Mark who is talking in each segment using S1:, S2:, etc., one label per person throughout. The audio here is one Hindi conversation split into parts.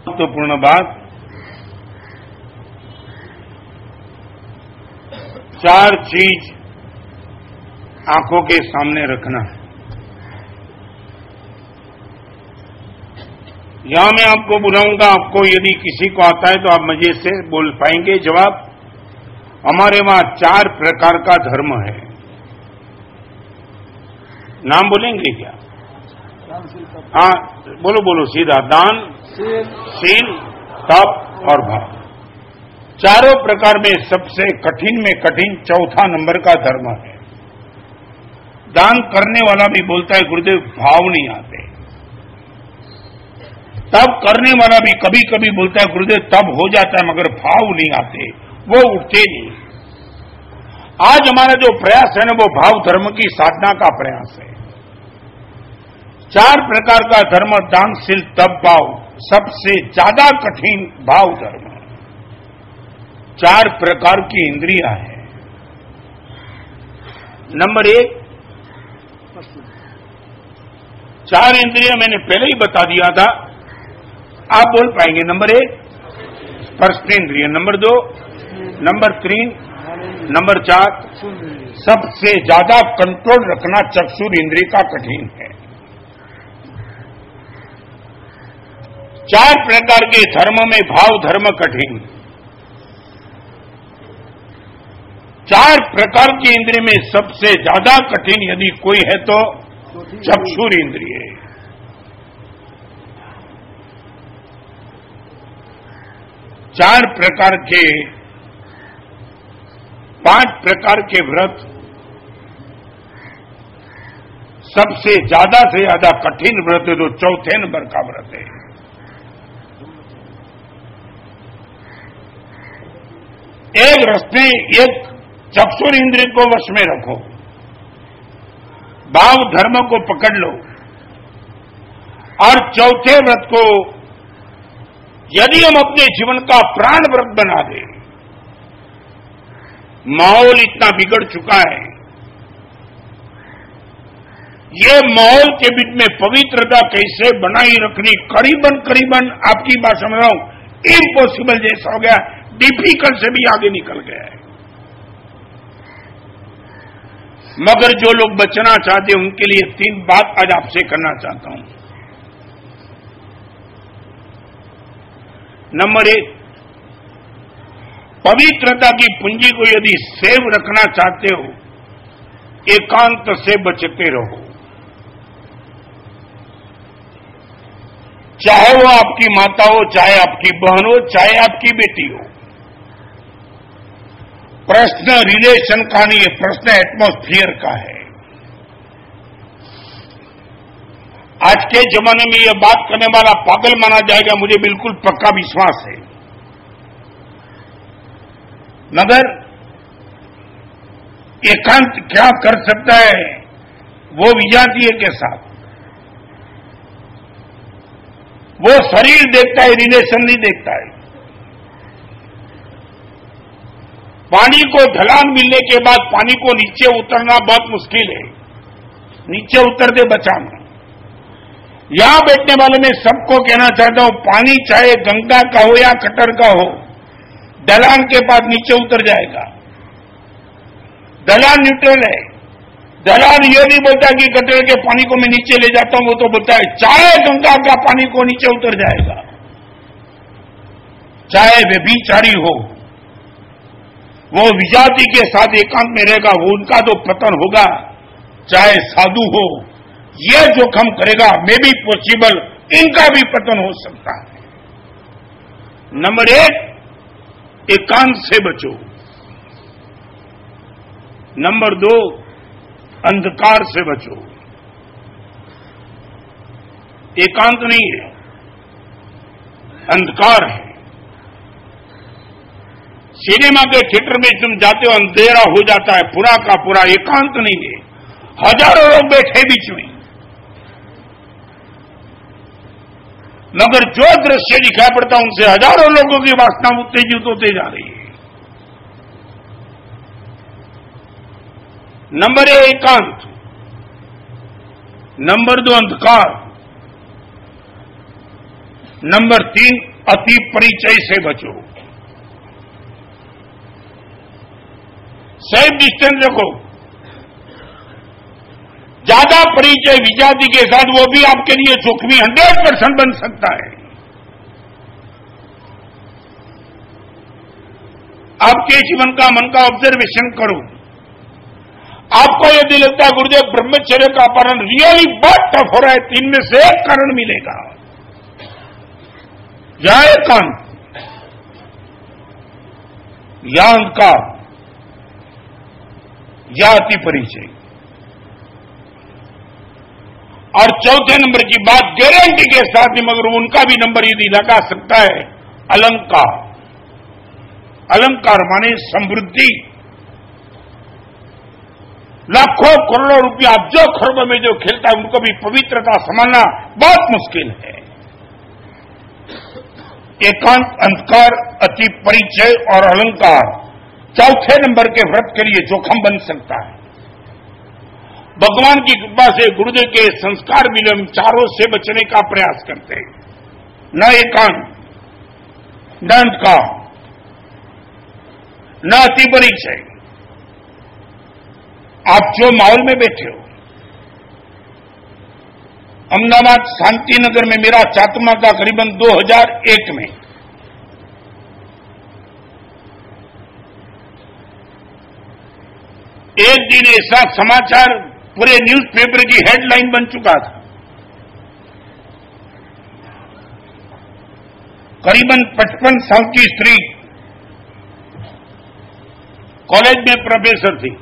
S1: महत्वपूर्ण बात, 4 चीज आंखों के सामने रखना है। यहां मैं आपको बुलाऊंगा, आपको यदि किसी को आता है तो आप मजे से बोल पाएंगे जवाब। हमारे वहां 4 प्रकार का धर्म है। नाम बोलेंगे क्या? हाँ बोलो बोलो सीधा। दान, शील, तप और भाव। चारों प्रकार में सबसे कठिन में कठिन चौथा नंबर का धर्म है। दान करने वाला भी बोलता है गुरुदेव भाव नहीं आते। तब करने वाला भी कभी कभी बोलता है गुरुदेव तब हो जाता है मगर भाव नहीं आते, वो उठते नहीं। आज हमारा जो प्रयास है ना वो भाव धर्म की साधना का प्रयास है। 4 प्रकार का धर्म, दान, शील, तप, भाव, सबसे ज्यादा कठिन भाव धर्म। 4 प्रकार की इंद्रियां हैं। नंबर 1, 4 इंद्रियां मैंने पहले ही बता दिया था, आप बोल पाएंगे। नंबर 1 स्पर्शेंद्रिय, नंबर 2, नंबर 3, नंबर 4 सबसे ज्यादा कंट्रोल रखना चक्षुर इंद्रिय का कठिन है। 4 प्रकार के धर्म में भाव धर्म कठिन। 4 प्रकार की इंद्रिय में सबसे ज्यादा कठिन यदि कोई है तो चक्षुर इंद्रिय। 4 प्रकार के 5 प्रकार के व्रत सबसे ज्यादा से ज्यादा कठिन व्रत है तो चौथे नंबर का व्रत है। एक रस्ते एक चक्षुर इंद्रिय को वश में रखो, भाव धर्म को पकड़ लो और चौथे व्रत को यदि हम अपने जीवन का प्राण व्रत बना दें। माहौल इतना बिगड़ चुका है, ये माहौल के बीच में पवित्रता कैसे बनाई रखनी करीबन आपकी बात समझ रहा हूं इम्पॉसिबल जैसा हो गया, डिफिकल्ट से भी आगे निकल गया है। मगर जो लोग बचना चाहते हैं उनके लिए 3 बात आज आपसे करना चाहता हूं। नंबर 1, पवित्रता की पूंजी को यदि सेव रखना चाहते हो, एकांत से बचते रहो। चाहे वो आपकी माता हो, चाहे आपकी बहन हो, चाहे आपकी बेटी हो। प्रश्न रिलेशन का नहीं है, प्रश्न एटमॉस्फियर का है। आज के जमाने में यह बात करने वाला पागल माना जाएगा, मुझे बिल्कुल पक्का विश्वास है। मगर एकांत क्या कर सकता है वो विजातीय के साथ। वो शरीर देखता है, रिलेशन नहीं देखता है। पानी को ढलान मिलने के बाद पानी को नीचे उतरना बहुत मुश्किल है, नीचे उतरते बचाना। यहां बैठने वाले मैं सबको कहना चाहता हूं, पानी चाहे गंगा का हो या कटर का हो, ढलान के बाद नीचे उतर जाएगा। ढलान न्यूट्रल है। ढलान ये नहीं बोलता कि कटर के पानी को मैं नीचे ले जाता हूं, वो तो बोलता है चाहे गंगा का पानी को नीचे उतर जाएगा। चाहे व्यभिचारी हो, वो विजाति के साथ एकांत में रहेगा, वो उनका तो पतन होगा। चाहे साधु हो, ये जोखम करेगा, मे बी पॉसिबल इनका भी पतन हो सकता है। नंबर 1, एकांत से बचो। नंबर 2, अंधकार से बचो। एकांत नहीं है, अंधकार है। सिनेमा के थिएटर में तुम जाते हो, अंधेरा हो जाता है पूरा का पूरा, एकांत नहीं है। हजारों लोग बैठे बीच में, मगर जो दृश्य दिखाई पड़ता उनसे हजारों लोगों की वासना उत्तेजित होते जा रही है। नंबर 1 एकांत, नंबर 2 अंधकार, नंबर 3 अति परिचय से बचो, सेफ डिस्टेंस रखो। ज्यादा परिचय विजाति के साथ वो भी आपके लिए जोखिम 100% बन सकता है। आपके जीवन का मन का ऑब्जर्वेशन करो। आपको यदि लगता है गुरुदेव ब्रह्मचर्य का पालन रियली बहुत टफ हो रहा है, 3 में से एक कारण मिलेगा, या एकांत या अंधकार या अति परिचय। और चौथे नंबर की बात गारंटी के साथ ही, मगर उनका भी नंबर यदि लगा सकता है, अलंकार। अलंकार माने समृद्धि। लाखों करोड़ों रुपया जो खरबों में जो खेलता है, उनको भी पवित्रता संभालना बहुत मुश्किल है। एकांत, अंधकार, अति परिचय और अलंकार चौथे नंबर के व्रत के लिए जोखिम बन सकता है। भगवान की कृपा से गुरुदेव के संस्कार मिले, हम चारों से बचने का प्रयास करते हैं। न एकांत, न अंधकार, न अति परिचय। आप जो माहौल में बैठे हो, अहमदाबाद शांतिनगर में मेरा चातुर्मा था करीबन 2001 में। एक दिन ऐसा समाचार पूरे न्यूज़पेपर की हेडलाइन बन चुका था। करीबन 55 साल की स्त्री, कॉलेज में प्रोफेसर थी,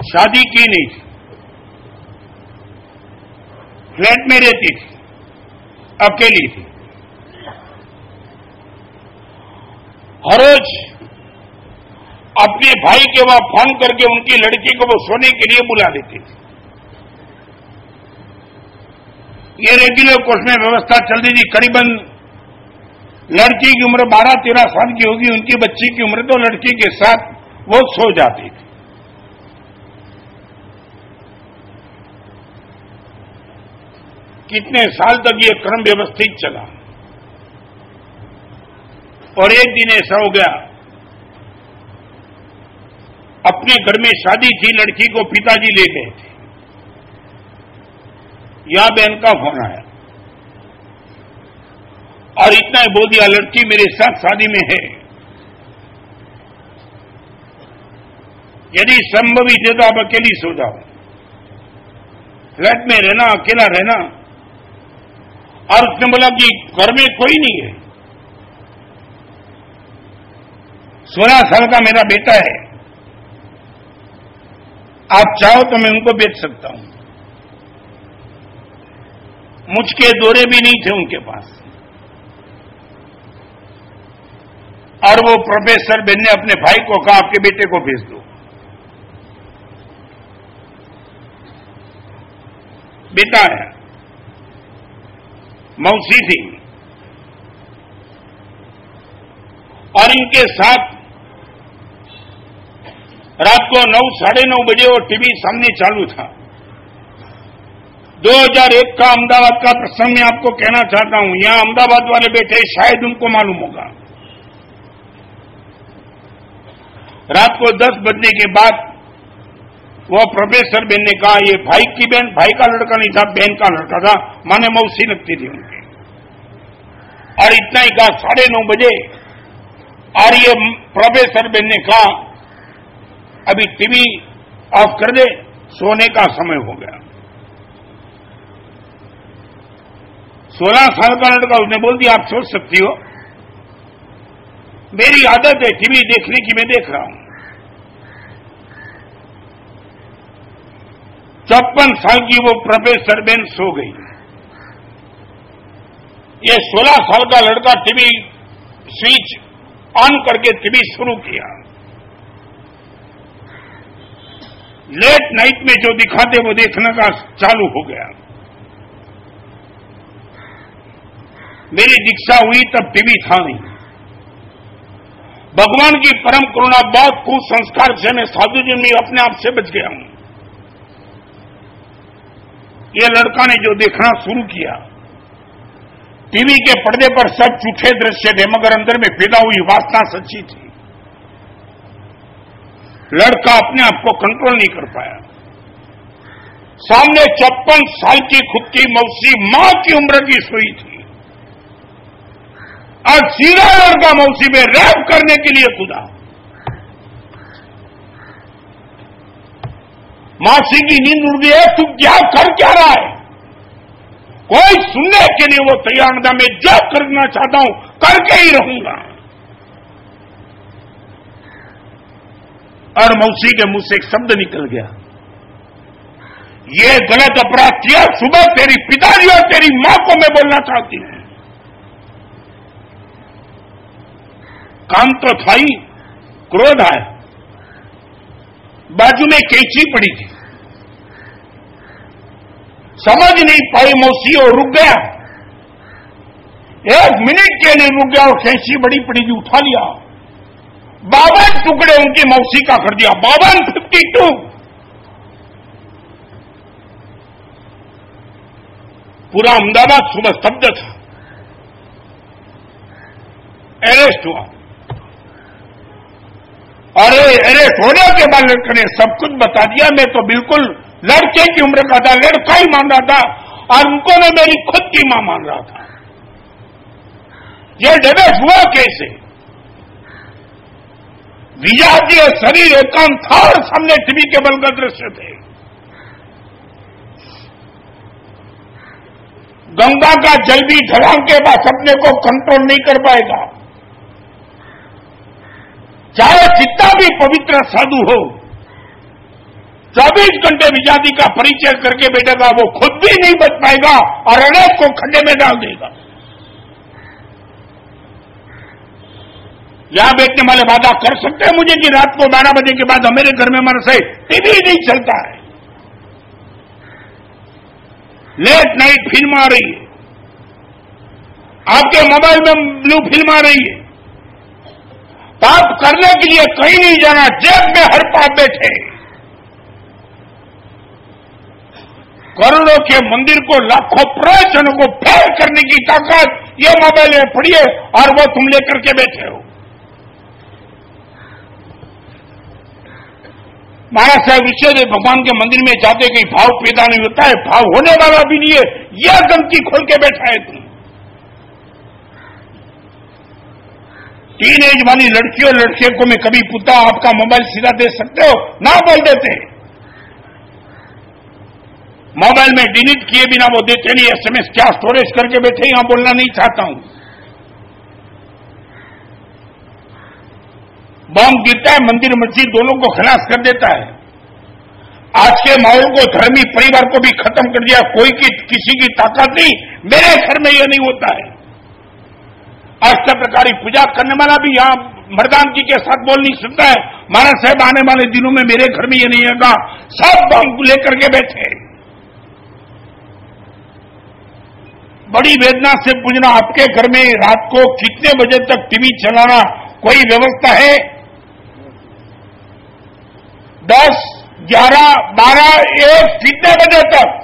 S1: शादी की नहीं थी, फ्लैट में रहती थी, अकेली थी। हर रोज अपने भाई के वहां फोन करके उनकी लड़की को वो सोने के लिए बुला देती थी। ये रेगुलर कोर्स में व्यवस्था चल रही थी। करीबन लड़की की उम्र 12-13 साल की होगी, उनकी बच्ची की उम्र, तो लड़की के साथ वो सो जाती थी। कितने साल तक ये क्रम व्यवस्थित चला। और एक दिन ऐसा हो गया, अपने घर में शादी थी, लड़की को पिताजी ले गए थे। यहां बहन का फोन आया और इतना ही बोल दिया, लड़की मेरे साथ शादी में है, यदि संभवित है तो आप अकेली सो जाओ, फ्लैट में रहना, अकेला रहना। और उसने बोला कि घर में कोई नहीं है, 16 साल का मेरा बेटा है, आप चाहो तो मैं उनको बेच सकता हूं। मुझके दौरे भी नहीं थे उनके पास। और वो प्रोफेसर बेन ने अपने भाई को कहा, आपके बेटे को भेज दो। बेटा है, मौसी थी, और इनके साथ रात को 9, 9:30 बजे वो टीवी सामने चालू था। 2001 का अहमदाबाद का प्रसंग मैं आपको कहना चाहता हूं। यहां अहमदाबाद वाले बैठे, शायद उनको मालूम होगा। रात को 10 बजने के बाद वो प्रोफेसर बहन ने कहा, ये भाई की बहन, भाई का लड़का नहीं था, बहन का लड़का था, माने मौसी लगती थी उनकी। और इतना ही कहा, 9:30 बजे। और ये प्रोफेसर बहन ने कहा, अभी टीवी ऑफ कर दे, सोने का समय हो गया। 16 साल का लड़का, उसने बोल दिया, आप सोच सकती हो, मेरी आदत है टीवी देखने की, मैं देख रहा हूं। 54 साल की वो प्रोफेसर बहन सो गई। ये 16 साल का लड़का टीवी स्विच ऑन करके टीवी शुरू किया। लेट नाइट में जो दिखाते वो देखने का चालू हो गया। मेरी दीक्षा हुई तब टीवी था नहीं। भगवान की परम करुणा, बहुत कुसंस्कार से मैं साधु जी में अपने आप से बच गया हूं। ये लड़का ने जो देखना शुरू किया, टीवी के पर्दे पर सब झूठे दृश्य थे, मगर अंदर में पैदा हुई वासना सच्ची थी। लड़का अपने आप को कंट्रोल नहीं कर पाया। सामने 54 साल की खुद की मौसी मां की उम्र की सोई थी और सीधा लड़का मौसी में रैप करने के लिए कूदा। मौसी की नींद उड़ गई है, तू क्या कर क्या रहा है? कोई सुनने के लिए वो तैयार था। मैं जो करना चाहता हूं करके ही रहूंगा। और मौसी के मुंह से एक शब्द निकल गया, ये गलत अपराध किया। सुबह तेरी पिताजी और तेरी मां को मैं बोलना चाहती हूं। काम तो था ही, क्रोध आया। बाजू में कैंची पड़ी थी, समझ नहीं पाई मौसी और रुक गया। 1 मिनट के लिए रुक गया और कैंची बड़ी पड़ी थी, उठा लिया। 52 टुकड़े उनकी मौसी का कर दिया। 52 पूरा अहमदाबाद सुबह स्तब्ध था। अरेस्ट हुआ। अरे अरेस्ट होने के बाद लड़के ने सब कुछ बता दिया। मैं तो बिल्कुल लड़के की उम्र का था, लड़का ही मान रहा था और उनको मैं मेरी खुद की मां मान रहा था। यह डिवोर्स हुआ कैसे? विजातीय शरीर एकांत था और सामने टीवी के बल का दृश्य थे। गंगा का जल भी ढलान के बाद अपने को कंट्रोल नहीं कर पाएगा। चाहे जितना भी पवित्र साधु हो, 24 घंटे विजाति का परिचय करके बैठेगा, वो खुद भी नहीं बच पाएगा और अनेक को खड्डे में डाल देगा। यहां बैठने वाले वादा कर सकते हैं मुझे कि रात को 12 बजे के बाद मेरे घर में हमारे से टीवी नहीं चलता है। लेट नाइट फिल्म आ रही है, आपके मोबाइल में ब्लू फिल्म आ रही है। पाप करने के लिए कहीं नहीं जाना, जेब में हर पाप बैठे। करोड़ों के मंदिर को, लाखों प्रवचनों को फेल करने की ताकत ये मोबाइल में पड़ी है और वो तुम लेकर के बैठे हो। महाराज साहब विषय भगवान के मंदिर में जाते कहीं भाव पैदा नहीं होता है, भाव होने वाला भी नहीं है, यह गंदगी खोल के बैठा है तुम। टीनेज वाली लड़कियों लड़के को मैं कभी पूछता आपका मोबाइल सीधा दे सकते हो? ना बोल देते। मोबाइल में डिलीट किए बिना वो देते नहीं। एसएमएस क्या स्टोरेज करके बैठे, यहां बोलना नहीं चाहता हूं। बम गिरता है, मंदिर मस्जिद दोनों को खलास कर देता है। आज के माहौल को, धर्मी परिवार को भी खत्म कर दिया। कोई की किसी की ताकत नहीं, मेरे घर में यह नहीं होता है। अष्टप्रकारी पूजा करने वाला भी यहां मर्दानगी के साथ बोल नहीं सकता है। महाराज साहब आने वाले दिनों में मेरे घर में यह नहीं होगा। सब बम लेकर के बैठे। बड़ी वेदना से पूछना, आपके घर में रात को कितने बजे तक टीवी चलाना कोई व्यवस्था है? 10, 11, 12, 1 कितने बजे तक?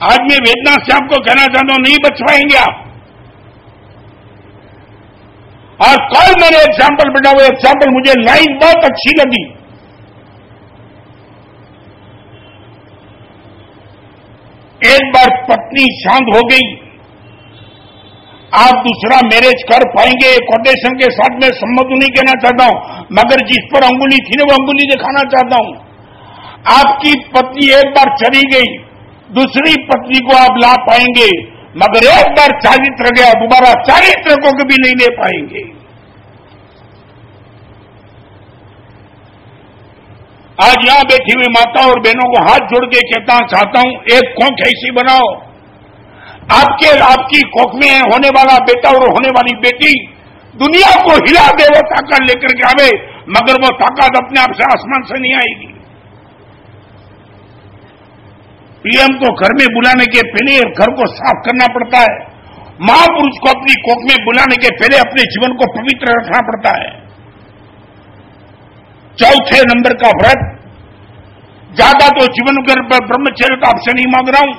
S1: आज मैं वेदना से आपको कहना चाहता हूं, नहीं बच पाएंगे आप। और कल मैंने एग्जाम्पल बताया, वो एग्जाम्पल मुझे लाइन बहुत अच्छी लगी। एक बार पत्नी शांत हो गई, आप दूसरा मैरिज कर पाएंगे, कोटेशन के साथ में सम्मत नहीं कहना चाहता हूं, मगर जिस पर अंगुली थी ना वो अंगुली दिखाना चाहता हूं। आपकी पत्नी एक बार चली गई, दूसरी पत्नी को आप ला पाएंगे, मगर एक बार चारित्र गया, दोबारा चारित्र को कभी नहीं ले पाएंगे। आज यहां बैठी हुई माता और बहनों को हाथ जोड़ के कहता चाहता हूं, एक कोख ऐसी बनाओ, आपकी कोख में होने वाला बेटा और होने वाली बेटी दुनिया को हिला दे, वो ताकत लेकर के आवे, मगर वो ताकत अपने आप से आसमान से नहीं आएगी। पीएम को घर में बुलाने के पहले घर को साफ करना पड़ता है। महापुरुष को अपनी कोख में बुलाने के पहले अपने जीवन को पवित्र रखना पड़ता है। चौथे नंबर का व्रत ज्यादा तो जीवन भर ब्रह्मचर्य का आपसे नहीं मांग रहा हूं,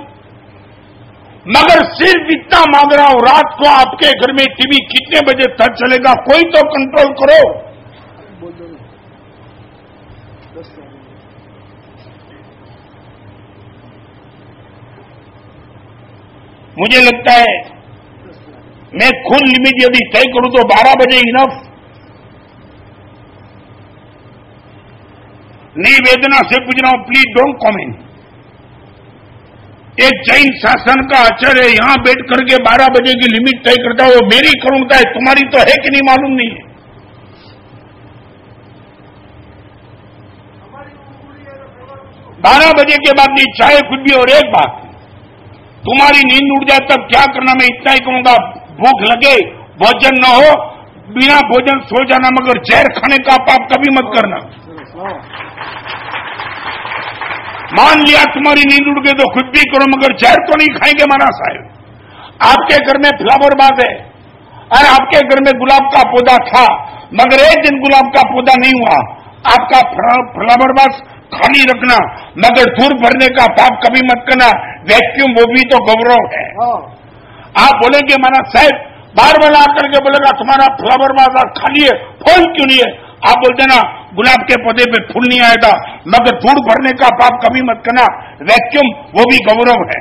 S1: मगर सिर्फ इतना मांग रहा हूं, रात को आपके घर में टीवी कितने बजे तक चलेगा कोई तो कंट्रोल करो। मुझे लगता है मैं खुद लिमिट यदि तय करूं तो 12 बजे इनफ। नहीं वेदना से पूछ रहा हूं, प्लीज डोंट कमेंट। एक जैन शासन का आचार्य यहां बैठ करके 12 बजे की लिमिट तय करता है, वो मेरी करुणता है, तुम्हारी तो है कि नहीं मालूम नहीं है। बारह बजे के बाद नहीं, चाहे कुछ भी। और एक बात, तुम्हारी नींद उड़ जाए तब क्या करना, मैं इतना ही कहूंगा, भूख लगे भोजन न हो, बिना भोजन सो जाना, मगर जहर खाने का पाप कभी मत करना। मान लिया तुम्हारी नींद उड़ गई तो खुद भी करो, मगर जहर तो नहीं खाएंगे महाराज साहब। आपके घर में फ्लावर बाग है और आपके घर में गुलाब का पौधा था, मगर एक दिन गुलाब का पौधा नहीं हुआ, आपका फ्लावर बाग खाली रखना, मगर दूर भरने का पाप कभी मत करना। वैक्यूम वो भी तो गौरव है। आप बोलेंगे महाराज साहब, बार बार आकर के बोलेगा तुम्हारा फ्लावर बाग खाली है, फूल क्यों नहीं है? आप बोलते ना गुलाब के पौधे पे फूल नहीं आया था, मगर धूड़ भरने का पाप कभी मत करना। वैक्यूम वो भी गौरव है।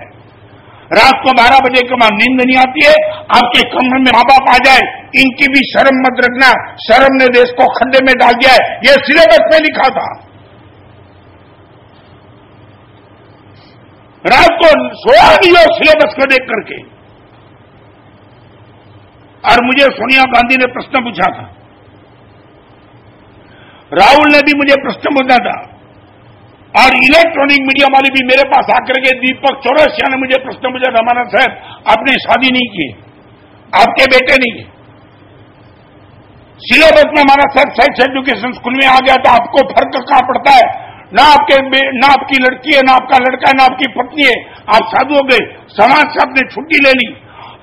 S1: रात को 12 बजे के बाद नींद नहीं आती है, आपके कमरे में माँ बाप आ जाए, इनकी भी शर्म मत रखना। शर्म ने देश को खड्डे में डाल दिया है, यह सिलेबस में लिखा था। रात को सोया नहीं हो सिलेबस को देख करके। और मुझे सोनिया गांधी ने प्रश्न पूछा था, राहुल ने भी मुझे प्रश्न पूछा था, और इलेक्ट्रॉनिक मीडिया वाले भी मेरे पास आकर के, दीपक चौरसिया ने मुझे प्रश्न पूछा था, महाराज साहब आपने शादी नहीं की, आपके बेटे नहीं है, सिलेबस में हमारा साहब सेक्स एजुकेशन स्कूल में आ गया तो आपको फर्क कहां पड़ता है? ना आपकी लड़की है, ना आपका लड़का है, ना आपकी पत्नी है, आप साधु हो गए, समाज से आपने छुट्टी ले ली,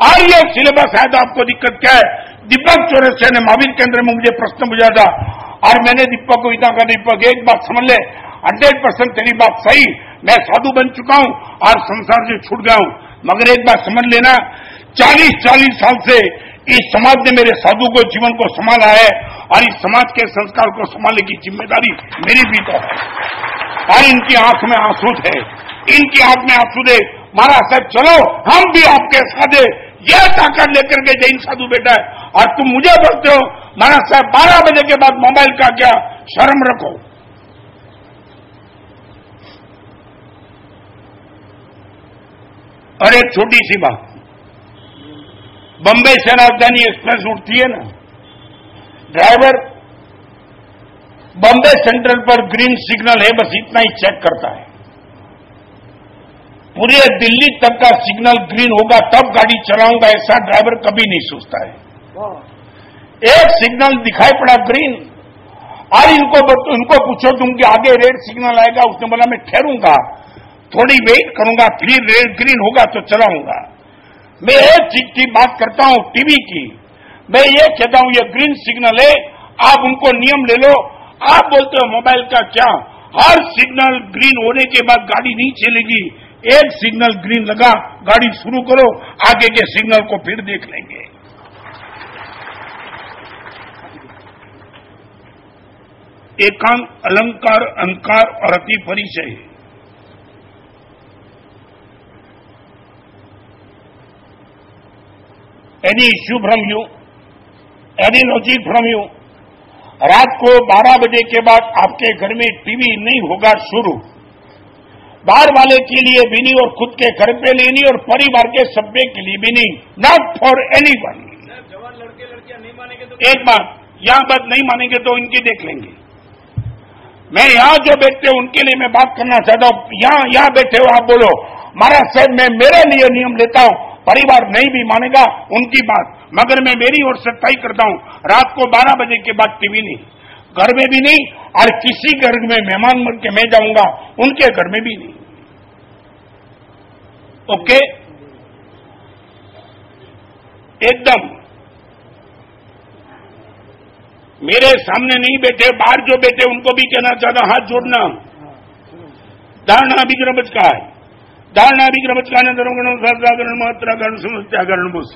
S1: और ये सिलेबस है तो आपको दिक्कत क्या है? दीपक चौरसिया ने महावीर केंद्र में मुझे प्रश्न पूछा था, और मैंने दीपक को इतना कहा, दीपक एक बात समझ ले, 100% तेरी बात सही, मैं साधु बन चुका हूं और संसार से छूट गया हूं, मगर एक बात समझ लेना, 40 साल से इस समाज ने मेरे साधु को जीवन को संभाला है, और इस समाज के संस्कार को संभालने की जिम्मेदारी मेरी भी तो है। और इनकी आंख में आंसू है, इनकी आंख में आंसू है। महाराज साहब चलो हम भी आपके साथ है, यह ताकत लेकर के जैन साधु बैठा है, और तुम मुझे बोलते हो महाराज साहब 12 बजे के बाद मोबाइल का क्या? शर्म रखो। और एक छोटी सी बात, बंबई से राजधानी एक्सप्रेस उठती है ना, ड्राइवर बंबई सेंट्रल पर ग्रीन सिग्नल है, बस इतना ही चेक करता है। पूरे दिल्ली तक का सिग्नल ग्रीन होगा तब गाड़ी चलाऊंगा, ऐसा ड्राइवर कभी नहीं सोचता है। एक सिग्नल दिखाई पड़ा ग्रीन, और इनको पूछो तुम कि आगे रेड सिग्नल आएगा, उसने बोला मैं ठहरूंगा, थोड़ी वेट करूंगा, फिर रेड ग्रीन होगा तो चलाऊंगा। मैं एक चीज की बात करता हूं, टीवी की, मैं ये कहता हूं ये ग्रीन सिग्नल है, आप उनको नियम ले लो। आप बोलते हो मोबाइल का क्या? हर सिग्नल ग्रीन होने के बाद गाड़ी नहीं चलेगी, एक सिग्नल ग्रीन लगा गाड़ी शुरू करो, आगे के सिग्नल को फिर देख लेंगे। एकांत अलंकार अंकार और अति परिचय। Any issue from you, any logic from you. रात को 12 बजे के बाद आपके घर में टीवी नहीं होगा शुरू, बाहर वाले के लिए भी नहीं और खुद के घर पे लिए नहीं और परिवार के सभ्य के लिए भी नहीं, नॉट फॉर एनीवन।
S2: जवान लड़के लड़कियां नहीं मानेंगे तो
S1: एक बात, यहां बात नहीं मानेंगे तो इनकी देख लेंगे। मैं यहां जो बैठते हो उनके लिए मैं बात करना चाहता हूं। यहां बैठे हो आप बोलो महाराज साहब मैं मेरे लिए नियम लेता हूं, परिवार नहीं भी मानेगा उनकी बात, मगर मैं मेरी ओर से तय करता हूं, रात को 12 बजे के बाद टीवी नहीं, घर में भी नहीं, और किसी घर में मेहमान बन के मैं जाऊंगा उनके घर में भी नहीं। ओके, एकदम मेरे सामने नहीं बैठे, बाहर जो बैठे उनको भी कहना चाहता, हाथ जोड़ना। धारणाभिग्रह बचका है। धारणाभिग्रह बचका ने धर्मगण शास्त्राकरण मात्राकरण समस्याकरण बहुत